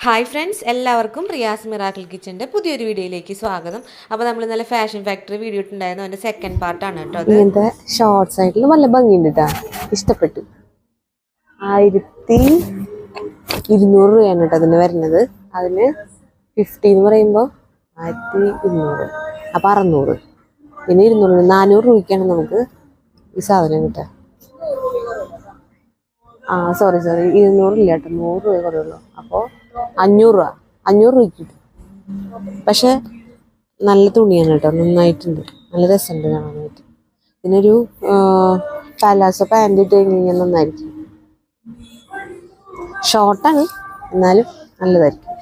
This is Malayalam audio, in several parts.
ഹായ് ഫ്രണ്ട്സ്, എല്ലാവർക്കും റിയാസ് മിറാക്കിൾ കിച്ചൻ്റെ പുതിയൊരു വീഡിയോയിലേക്ക് സ്വാഗതം. അപ്പോൾ നമ്മൾ നല്ല ഫാഷൻ ഫാക്ടറി വീഡിയോ ഇട്ടുണ്ടായിരുന്നു. അതിൻ്റെ സെക്കൻഡ് പാർട്ടാണ് കേട്ടോ. അത് ഇങ്ങനത്തെ ഷോർട്സ് ആയിട്ടുള്ള നല്ല ഭംഗിയുണ്ട് കേട്ടോ, ഇഷ്ടപ്പെട്ടു. 1200 രൂപയാണ് കേട്ടോ അതിന് വരുന്നത്. അതിന് 50 എന്ന് പറയുമ്പോൾ 1200, അപ്പം 600, പിന്നെ 200, 400 രൂപയ്ക്കാണ് നമുക്ക് ഈ സാധനം കിട്ടുക. സോറി 200 ഇല്ല കേട്ടോ, 100 രൂപ കുറയുള്ളൂ. അപ്പോൾ 500 രൂപയ്ക്ക് കിട്ടും. പക്ഷെ നല്ല തുണിയാണ് കേട്ടോ, നന്നായിട്ടുണ്ട്, നല്ല രസമുണ്ട് കാണാനായിട്ട്. ഇതിനൊരു പലാസോ പാൻറ് ഇട്ട് കഴിഞ്ഞാൽ നന്നായിരിക്കും. ഷോർട്ടാണ് എന്നാലും നല്ലതായിരിക്കും.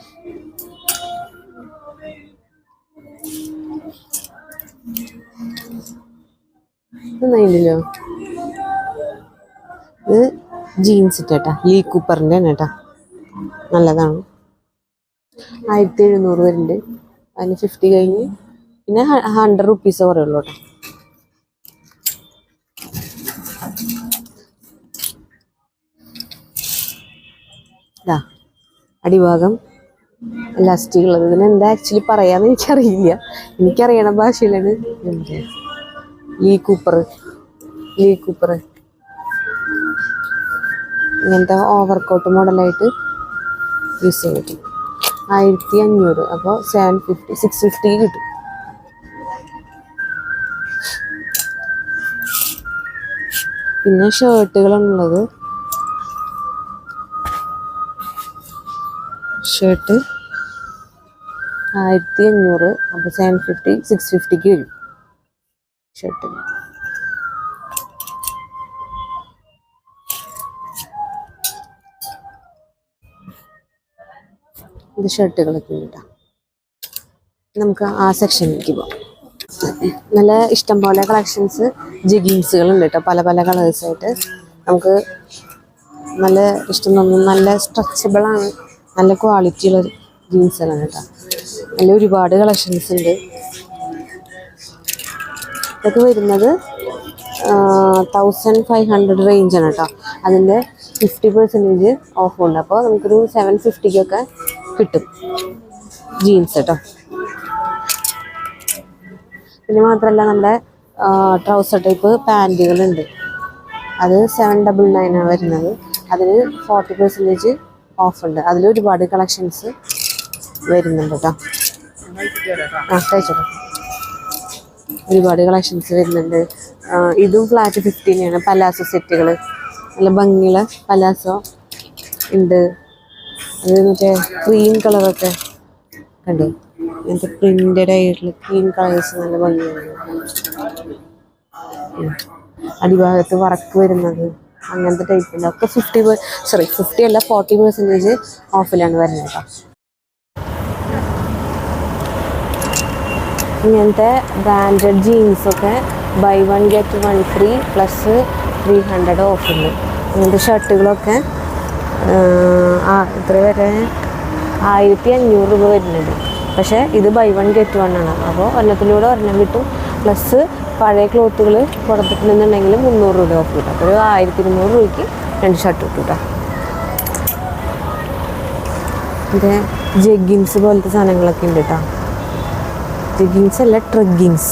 നന്നായില്ലല്ലോ. ഇത് ജീൻസ് ഇട്ടേട്ടാ, ലീ കൂപ്പറിൻ്റെ ആണ് കേട്ടോ, നല്ലതാണ്. 1700 വരുന്നുണ്ട്. അതിന് 50 കഴിഞ്ഞ് പിന്നെ 100 റുപ്പീസ് കുറയുള്ളൂ കേട്ടോ. ഇതാ അടിഭാഗം ഇലാസ്റ്റിക് ഉള്ളത്. ഇതിന് എന്താ ആക്ച്വലി പറയാന്ന് എനിക്കറിയില്ല. എനിക്കറിയണ ഭാഷയിലാണ്. ലീ കൂപ്പർ ഇങ്ങനത്തെ ഓവർകോട്ട് മോഡലായിട്ട് യൂസ് ചെയ്യാൻ പറ്റും. 1500, അപ്പോൾ 750, 650 കിട്ടും. പിന്നെ ഷർട്ടുകളാണുള്ളത്. ഷർട്ട് 1500, അപ്പോൾ 750, 650 വരും ഷർട്ട്. ഇത് ഷർട്ടുകളൊക്കെ ഉണ്ട് കേട്ടോ. നമുക്ക് ആ സെക്ഷനിലേക്ക് പോകാം. നല്ല ഇഷ്ടം പോലെ കളക്ഷൻസ് ജഗിൻസുകളുണ്ട് കേട്ടോ, പല പല കളേഴ്സായിട്ട്. നമുക്ക് നല്ല ഇഷ്ടം തോന്നുന്നു. നല്ല സ്ട്രെച്ചബിളാണ്, നല്ല ക്വാളിറ്റിയുള്ള ജീൻസുകളാണ് കേട്ടോ. നല്ല ഒരുപാട് കളക്ഷൻസ് ഉണ്ട്. ഇതൊക്കെ വരുന്നത് 1500 റേഞ്ചാണ് കേട്ടോ. അതിൻ്റെ 50% ഓഫുണ്ട്. അപ്പോൾ നമുക്കൊരു 750 കിട്ടും ജീൻസ് കേട്ടോ. പിന്നെ മാത്രമല്ല നമ്മുടെ ട്രൗസർ ടൈപ്പ് പാൻറ്റുകളുണ്ട്. അത് 799 വരുന്നത്. അതിന് 40% ഓഫുണ്ട്. അതിൽ ഒരുപാട് കളക്ഷൻസ് വരുന്നുണ്ട് കേട്ടോ. കഴിച്ചോട്ടോ. ഒരുപാട് കളക്ഷൻസ് വരുന്നുണ്ട്. ഇതും ഫ്ലാറ്റ് 15 പലാസോ സെറ്റുകൾ, നല്ല ഭംഗിയുള്ള പലാസോ ഉണ്ട്. അത് മറ്റേ ക്രീം കളറൊക്കെ കണ്ടു, ഇങ്ങനത്തെ പ്രിന്റഡ് ആയിട്ടുള്ള ക്രീം കളേഴ്സ് നല്ല ഭംഗിയാണ്. അടിഭാഗത്ത് വർക്ക് വരുന്നത് അങ്ങനത്തെ ടൈപ്പിൻ്റെ ഒക്കെ 50 അല്ല 40% ഓഫിലാണ് വരുന്നത് കേട്ടോ. ഇങ്ങനത്തെ ബ്രാൻഡഡ് ജീൻസൊക്കെ ബൈ 1 get 1 free പ്ലസ് 300 ഓഫുണ്ട്. ഇങ്ങനത്തെ ഷർട്ടുകളൊക്കെ ഇത്ര വരെ 1500 രൂപ വരുന്നുണ്ട്. പക്ഷേ ഇത് ബൈ 1 get 1 ആണ്. അപ്പോൾ ഒരെണ്ണത്തിലൂടെ ഒരെണ്ണം കിട്ടും. പ്ലസ് പഴയ ക്ലോത്തുകൾ കൊടുത്തിട്ടുണ്ടെന്നുണ്ടെങ്കിൽ 300 രൂപ ഓഫ് കിട്ടും. അപ്പോൾ ഒരു 1200 രൂപയ്ക്ക് 2 ഷർട്ട് കിട്ടും കേട്ടോ. ഇത് ജഗ്ഗിൻസ് പോലത്തെ സാധനങ്ങളൊക്കെ ഉണ്ട് കേട്ടോ. ജഗ്ഗിൻസ് അല്ല, ട്രഗ്ഗിൻസ്.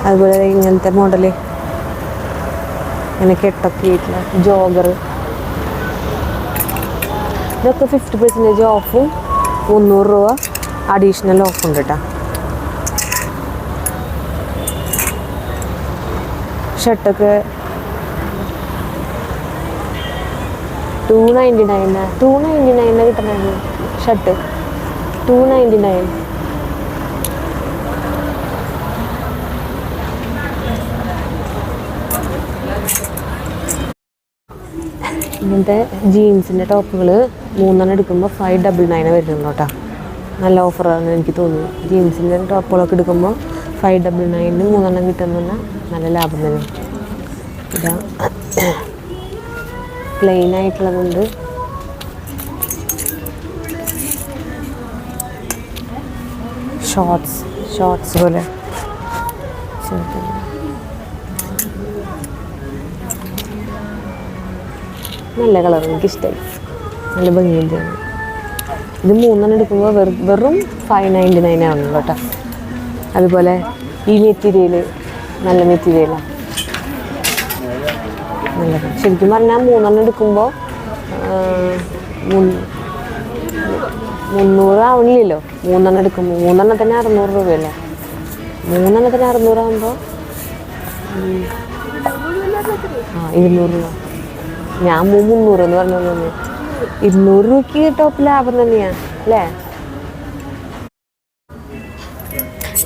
അതുപോലെ ഇങ്ങനത്തെ മോഡല് ഇങ്ങനെ കെട്ടൊക്കെ ആയിട്ടുള്ള ജോഗർ, ഇതൊക്കെ 50% ഓഫും 300 രൂപ അഡീഷണൽ ഓഫുണ്ട് കേട്ടോ. ഷർട്ടൊക്കെ 299 കിട്ടണമായിരുന്നു. ഷർട്ട് 299. ഇങ്ങനത്തെ ജീൻസിൻ്റെ ടോപ്പുകൾ 3 എടുക്കുമ്പോൾ 599 വരുന്നുള്ളൂ കേട്ടോ. നല്ല ഓഫറാണ് എനിക്ക് തോന്നുന്നു. ജീൻസിൻ്റെ ടോപ്പുകളൊക്കെ എടുക്കുമ്പോൾ 599 3 കിട്ടുമെന്ന് പറഞ്ഞാൽ നല്ല ലാഭം തന്നെ. ഇതാ പ്ലെയിൻ ആയിട്ടുള്ളതുണ്ട്. ഷോർട്സ് പോലെ നല്ല കളർ എനിക്കിഷ്ടമായി. നല്ല ഭംഗിയുണ്ട്. ഇത് 3 എടുക്കുമ്പോൾ വെറും 599 ആണല്ലോ കേട്ടോ. അതുപോലെ ഈ മെറ്റീരിയൽ നല്ല മെറ്റീരിയലാണ്. നല്ലത് ശരിക്കും പറഞ്ഞാൽ 3 എടുക്കുമ്പോൾ 300 ആവണില്ലല്ലോ. 3 എടുക്കുമ്പോൾ 3 600 രൂപയല്ലേ. 3 600 ആകുമ്പോൾ 200 രൂപ. ഞാൻ 300 എന്ന് പറഞ്ഞു. 200 രൂപയ്ക്ക് ടോപ്പ് ലാഭം തന്നെയാണ് അല്ലേ.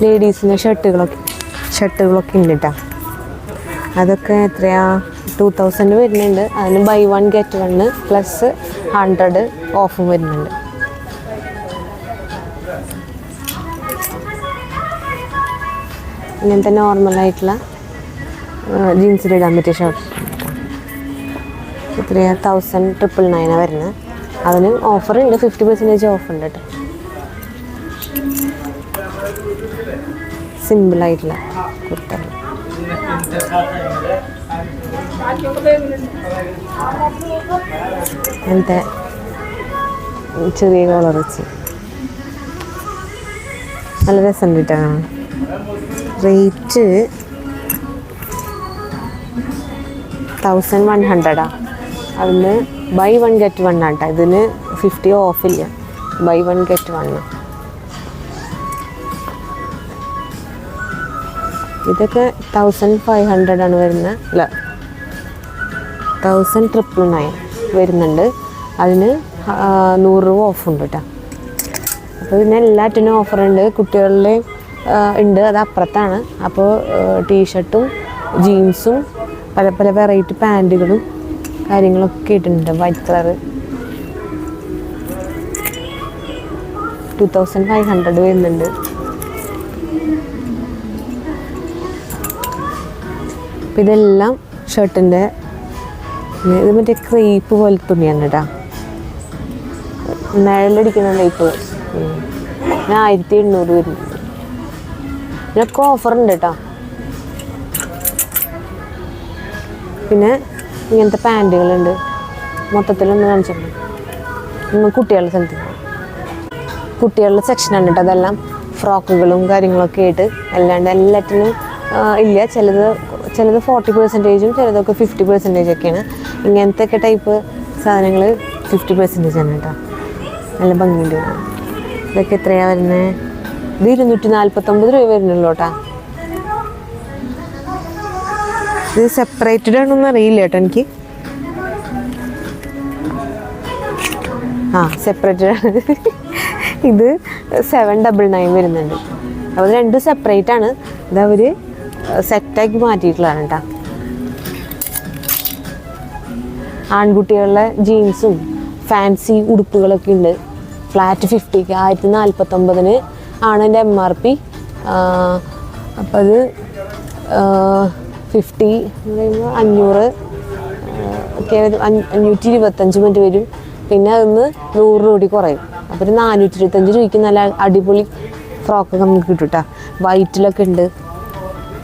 ലേഡീസിൻ്റെ ഷർട്ടുകളൊക്കെ ഉണ്ട് കേട്ടോ. അതൊക്കെ എത്രയാ 2000 വരുന്നുണ്ട്. അതിന് ബൈ 1 ഗെറ്റ് 1 പ്ലസ് 100 ഓഫും വരുന്നുണ്ട്. ഇങ്ങനത്തെ നോർമലായിട്ടുള്ള ജീൻസിലിടാൻ പറ്റിയ ഷർട്ട് എത്രയാ 1999 വരുന്നത്. അതിന് ഓഫറുണ്ട്, 50% ഓഫ് ഉണ്ട് കേട്ടോ. സിമ്പിളായിട്ടുള്ള കുർത്തകൾ. അങ്ങനത്തെ ചെറിയ കോളർ വെച്ച് നല്ല രസം കിട്ടാണ്. റേറ്റ് 1100 അതിന് ബൈ 1 ഗെറ്റ് 1 ആട്ടോ. ഇതിന് 50 ഓഫില്ല, ബൈ 1 ഗെറ്റ് 1. ഇതൊക്കെ 1500 ആണ് വരുന്നത്. അല്ല 1999 വരുന്നുണ്ട്. അതിന് 100 രൂപ ഓഫുണ്ട് കേട്ടോ. അപ്പോൾ ഇതിന് എല്ലാറ്റിനും ഓഫറുണ്ട്. കുട്ടികളിൽ ഉണ്ട്, അത് അപ്പുറത്താണ്. അപ്പോൾ ടീഷർട്ടും ജീൻസും പല പല വെറൈറ്റി പാൻറ്റുകളും കാര്യങ്ങളൊക്കെ ഇട്ടിട്ടുണ്ട്. വൈറ്റ് കളറ് 2500 വരുന്നുണ്ട്. അപ്പം ഇതെല്ലാം ഷർട്ടിൻ്റെ ഇത് മറ്റേ ക്രീപ്പ് പോലെ തുണിയാണ് കേട്ടോ. നിഴലടിക്കുന്ന ടൈപ്പ്. 1800 വരുന്നുണ്ട്. ഇതിനൊക്കെ ഓഫറുണ്ട് കേട്ടോ. പിന്നെ ഇങ്ങനത്തെ പാൻറ്റുകളുണ്ട്. മൊത്തത്തിലൊന്ന് കാണിച്ചിട്ടുണ്ട്. കുട്ടികളുടെ സ്ഥലത്ത് കുട്ടികളുടെ സെക്ഷനാണ് കേട്ടോ. അതെല്ലാം ഫ്രോക്കുകളും കാര്യങ്ങളൊക്കെ ആയിട്ട് അല്ലാണ്ട് എല്ലാറ്റിനും ഇല്ല. ചിലത് 40%, ചിലതൊക്കെ 50% ഒക്കെയാണ്. ഇങ്ങനത്തെ ഒക്കെ ടൈപ്പ് സാധനങ്ങൾ 50% ആണ് കേട്ടോ. നല്ല ഭംഗിയുണ്ട്. ഇതൊക്കെ എത്രയാണ് വരുന്നത്? ഇത് 249 രൂപ വരുന്നുള്ളൂ കേട്ടോ. ഇത് സെപ്പറേറ്റഡ് ആണെന്നൊന്നും അറിയില്ല കേട്ടോ എനിക്ക്. സെപ്പറേറ്റഡ് ആണ്. ഇത് 799 വരുന്നുണ്ട്. അപ്പോൾ ഇത് രണ്ടും സെപ്പറേറ്റ് ആണ്. ഇത് അവർ സെറ്റാക്കി മാറ്റിയിട്ടുള്ളതാണ് കേട്ടോ. ആൺകുട്ടികളുടെ ജീൻസും ഫാൻസി ഉടുപ്പുകളൊക്കെ ഉണ്ട്. ഫ്ലാറ്റ് 50ക്ക് 1049 ആണ് എൻ്റെ MRP. അപ്പോൾ അത് 50 എന്ന് പറയുമ്പോൾ 500 ഒക്കെ 525 മിനിറ്റ് വരും. പിന്നെ അതിന്ന് 100 രൂപ കൂടി കുറയും. അപ്പോൾ ഒരു 425 രൂപയ്ക്ക് നല്ല അടിപൊളി ഫ്രോക്കൊക്കെ നമുക്ക് കിട്ടും കേട്ടോ. വൈറ്റിലൊക്കെ ഉണ്ട്.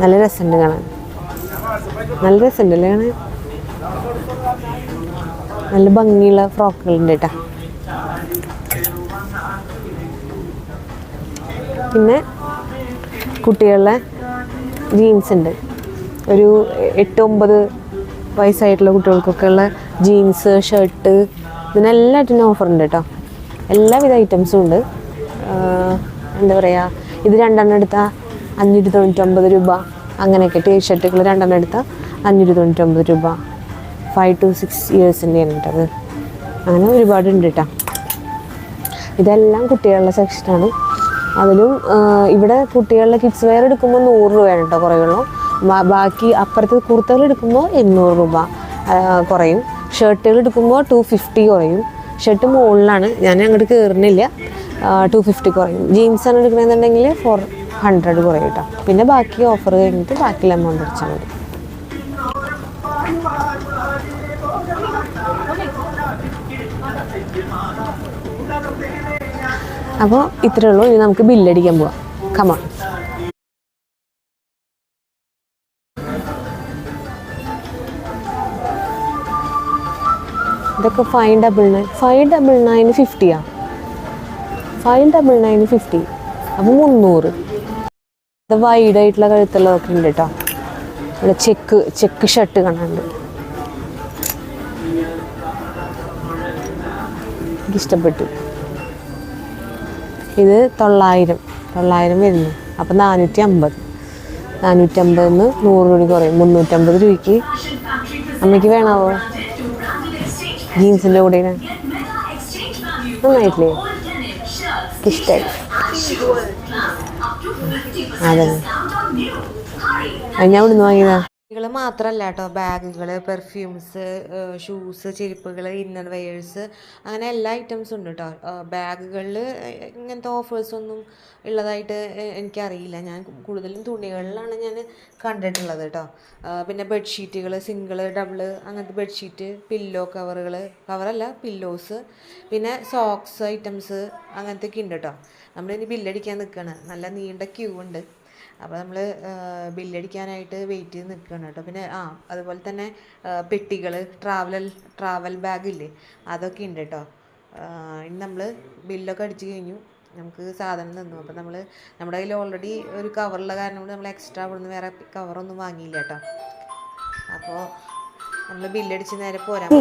നല്ല രസമുണ്ട് കാണാൻ. നല്ല രസമുണ്ടല്ലേ കാണാൻ. നല്ല ഭംഗിയുള്ള ഫ്രോക്കുകളുണ്ട് കേട്ടോ. പിന്നെ കുട്ടികളുടെ ജീൻസ് ഉണ്ട്. ഒരു 8-9 വയസ്സായിട്ടുള്ള കുട്ടികൾക്കൊക്കെ ഉള്ള ജീൻസ്, ഷർട്ട്, ഇതിനെല്ലാറ്റിനും ഓഫറുണ്ട് കേട്ടോ. എല്ലാവിധ ഐറ്റംസും ഉണ്ട്. എന്താ പറയുക, ഇത് 2 എടുത്താൽ 599 രൂപ അങ്ങനെയൊക്കെ. ടീഷർട്ടുകൾ 2 എടുത്താൽ 599 രൂപ. 5 to 6 ഇയേഴ്സിൻ്റെയാണ് കേട്ടത്. അങ്ങനെ ഒരുപാടുണ്ട് കേട്ടോ. ഇതെല്ലാം കുട്ടികളുടെ സെക്ഷനാണ്. അതിലും ഇവിടെ കുട്ടികളുടെ കിഡ്സ് വെയർ എടുക്കുമ്പോൾ 100 രൂപയാണ് കേട്ടോ കുറയുള്ളൂ. ബാക്കി അപ്പുറത്ത് കുർത്തകൾ എടുക്കുമ്പോൾ 800 രൂപ കുറയും. ഷർട്ടുകൾ എടുക്കുമ്പോൾ 250 കുറയും. ഷർട്ട് മുകളിലാണ്, ഞാൻ അങ്ങോട്ട് കയറുന്നില്ല. 250 കുറയും. ജീൻസാണ് എടുക്കണമെന്നുണ്ടെങ്കിൽ 400 കുറയും കേട്ടോ. പിന്നെ ബാക്കി ഓഫർ കഴിഞ്ഞിട്ട് ബാക്കിയുള്ള എമൗണ്ട് അടിച്ചാൽ മതി. അപ്പോൾ ഇത്രയേ ഉള്ളൂ. ഇനി നമുക്ക് ബില്ലടിക്കാൻ പോവാം. കമോൺ. ഇതൊക്കെ 599 599 50 599 50 അപ്പോൾ 300. ഇത് വൈഡായിട്ടുള്ള കഴുത്തുള്ളതൊക്കെ ഉണ്ട് കേട്ടോ. ഇവിടെ ചെക്ക് ഷർട്ട് കാണാനുണ്ട്, എനിക്കിഷ്ടപ്പെട്ടു. ഇത് 900 വരുന്നു. അപ്പം 450 450 100 രൂപ കുറയും. 350 രൂപയ്ക്ക് അമ്മയ്ക്ക് വേണാവോ ജീൻസിൻ്റെ കൂടെ? നന്നായിട്ടില്ലേ? ഇഷ്ടമായി. അതെ, ഞാൻ ഇവിടുന്ന് വാങ്ങിയതാ. കൾ മാത്രമല്ല കേട്ടോ, ബാഗുകൾ, പെർഫ്യൂംസ്, ഷൂസ്, ചെരുപ്പുകൾ, ഇന്നർ വെയേഴ്സ്, അങ്ങനെ എല്ലാ ഐറ്റംസും ഉണ്ട് കേട്ടോ. ബാഗുകളിൽ ഇങ്ങനത്തെ ഓഫേഴ്സൊന്നും ഉള്ളതായിട്ട് എനിക്കറിയില്ല. ഞാൻ കൂടുതലും തുണികളിലാണ് ഞാൻ കണ്ടിട്ടുള്ളത് കേട്ടോ. പിന്നെ ബെഡ്ഷീറ്റുകൾ, സിംഗിള്, ഡബിള്, അങ്ങനത്തെ ബെഡ്ഷീറ്റ്, പില്ലോ കവറല്ല പില്ലോസ്, പിന്നെ സോക്സ് ഐറ്റംസ് അങ്ങനത്തെയൊക്കെ ഉണ്ട് കേട്ടോ. നമ്മളിനി ബില്ലടിക്കാൻ നിൽക്കുകയാണ്. നല്ല നീണ്ട ക്യൂ ഉണ്ട്. അപ്പോൾ നമ്മൾ ബില്ലടിക്കാനായിട്ട് വെയിറ്റ് ചെയ്ത് നിൽക്കുകയാണ് കേട്ടോ. പിന്നെ അതുപോലെ തന്നെ പെട്ടികൾ, ട്രാവൽ ബാഗില്ലേ, അതൊക്കെ ഉണ്ട് കേട്ടോ. ഇനി നമ്മൾ ബില്ലൊക്കെ അടിച്ച് കഴിഞ്ഞു, നമുക്ക് സാധനം തന്നു. അപ്പോൾ നമ്മുടെ കയ്യിൽ ഓൾറെഡി ഒരു കവറുള്ള കാരണം കൊണ്ട് നമ്മൾ എക്സ്ട്രാ ഇവിടുന്ന് വേറെ കവറൊന്നും വാങ്ങിയില്ല കേട്ടോ. അപ്പോൾ നമ്മൾ ബില്ലടിച്ച് നേരെ പോരാൻ.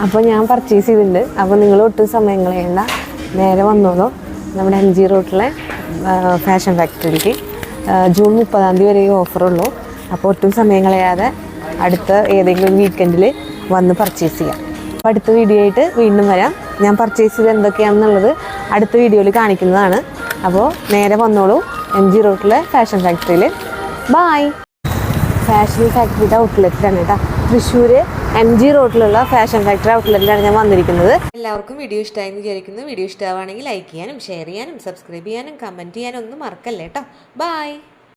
അപ്പോൾ ഞാൻ പർച്ചേസ് ചെയ്തിട്ടുണ്ട്. അപ്പോൾ നിങ്ങൾ ഒട്ടും സമയം കളയണ്ട, നേരെ വന്നോളൂ നമ്മുടെ MG റോട്ടിലെ ഫാഷൻ ഫാക്ടറിയിലേക്ക്. ജൂൺ 30 വരെ ഓഫറുള്ളൂ. അപ്പോൾ ഒട്ടും സമയം കളയാതെ അടുത്ത ഏതെങ്കിലും വീക്കെൻഡിൽ വന്ന് പർച്ചേസ് ചെയ്യാം. അപ്പോൾ അടുത്ത വീഡിയോ ആയിട്ട് വീണ്ടും വരാം. ഞാൻ പർച്ചേസ് ചെയ്ത് എന്തൊക്കെയാണെന്നുള്ളത് അടുത്ത വീഡിയോയിൽ കാണിക്കുന്നതാണ്. അപ്പോൾ നേരെ വന്നോളൂ MG റോട്ടിലെ ഫാഷൻ ഫാക്ടറിയിൽ. ബായ്. ഫാഷൻ ഫാക്ടറിയുടെ ഔട്ട്ലെറ്റാണ് കേട്ടോ. തൃശ്ശൂർ MG റോട്ടിലുള്ള ഫാഷൻ ഫാക്ടറി ഔട്ട്ലെറ്റിലാണ് ഞാൻ വന്നിരിക്കുന്നത്. എല്ലാവർക്കും വീഡിയോ ഇഷ്ടമായെന്ന് വിചാരിക്കുന്നു. വീഡിയോ ഇഷ്ടമാണെങ്കിൽ ലൈക്ക് ചെയ്യാനും ഷെയർ ചെയ്യാനും സബ്സ്ക്രൈബ് ചെയ്യാനും കമൻറ്റ് ചെയ്യാനും ഒന്നും മറക്കല്ലേ കേട്ടോ. ബായ്.